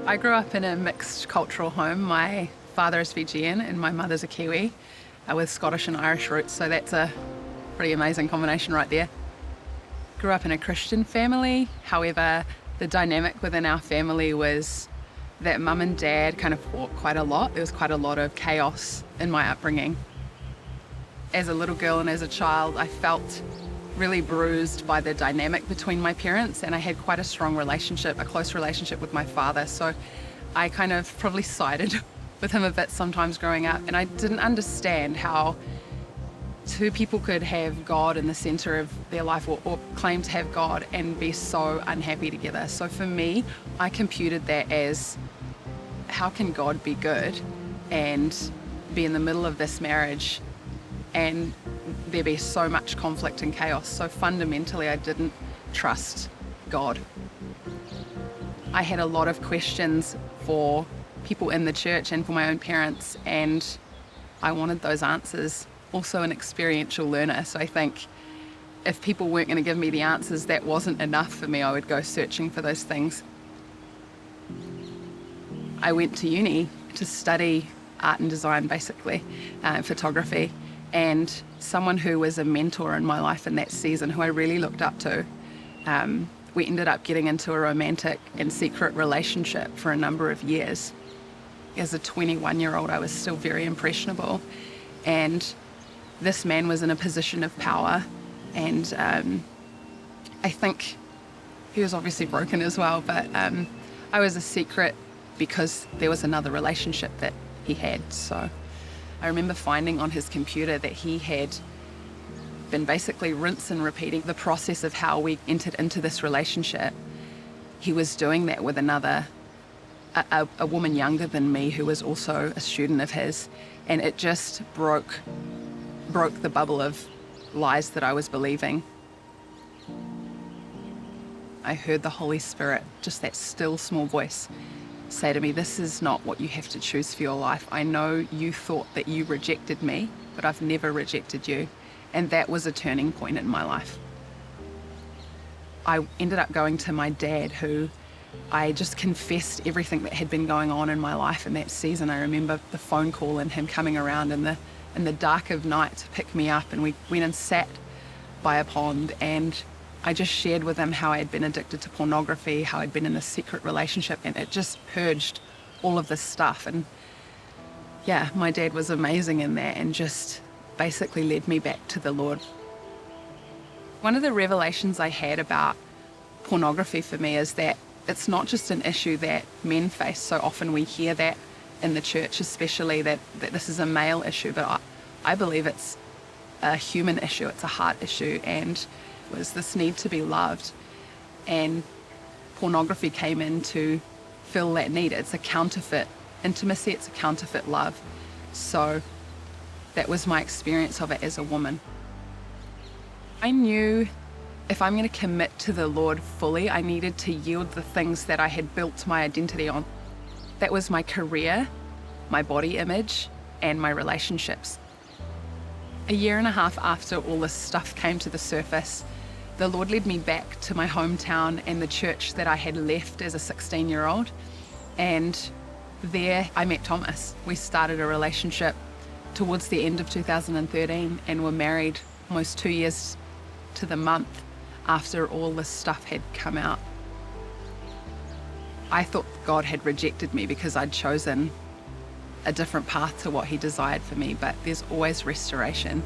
I grew up in a mixed cultural home. My father is Fijian and my mother's a Kiwi with Scottish and Irish roots, so that's a pretty amazing combination right there. Grew up in a Christian family, however, the dynamic within our family was that mum and dad kind of fought quite a lot. There was quite a lot of chaos in my upbringing. As a little girl and as a child, I felt really bruised by the dynamic between my parents, and I had quite a strong relationship, a close relationship with my father, so I kind of probably sided with him a bit sometimes growing up, and I didn't understand how two people could have God in the center of their life or claim to have God and be so unhappy together. So for me, I computed that as, how can God be good and be in the middle of this marriage and there be so much conflict and chaos? So fundamentally, I didn't trust God. I had a lot of questions for people in the church and for my own parents, and I wanted those answers. Also an experiential learner, so I think if people weren't going to give me the answers, that wasn't enough for me. I would go searching for those things. I went to uni to study art and design, basically, photography, and someone who was a mentor in my life in that season, who I really looked up to, we ended up getting into a romantic and secret relationship for a number of years. As a 21-year-old, I was still very impressionable, and this man was in a position of power, and I think he was obviously broken as well, but I was a secret because there was another relationship that he had. So I remember finding on his computer that he had been basically rinse and repeating the process of how we entered into this relationship. He was doing that with another, a woman younger than me who was also a student of his, and it just broke the bubble of lies that I was believing. I heard the Holy Spirit, just that still small voice, say to me, this is not what you have to choose for your life. I know you thought that you rejected me, but I've never rejected you. And that was a turning point in my life. I ended up going to my dad, who I just confessed everything that had been going on in my life in that season. I remember the phone call and him coming around in the dark of night to pick me up, and we went and sat by a pond, and I just shared with him how I had been addicted to pornography, how I'd been in a secret relationship, and it just purged all of this stuff. And yeah, my dad was amazing in that and just basically led me back to the Lord. One of the revelations I had about pornography for me is that it's not just an issue that men face. So often we hear that in the church, especially that this is a male issue, but I believe it's a human issue, it's a heart issue, and it was this need to be loved. And pornography came in to fill that need. It's a counterfeit intimacy, it's a counterfeit love. So that was my experience of it as a woman. I knew if I'm going to commit to the Lord fully, I needed to yield the things that I had built my identity on. That was my career, my body image, and my relationships. A year and a half after all this stuff came to the surface, the Lord led me back to my hometown and the church that I had left as a 16-year-old. And there I met Thomas. We started a relationship towards the end of 2013 and were married almost 2 years to the month after all this stuff had come out. I thought God had rejected me because I'd chosen a different path to what he desired for me, but there's always restoration.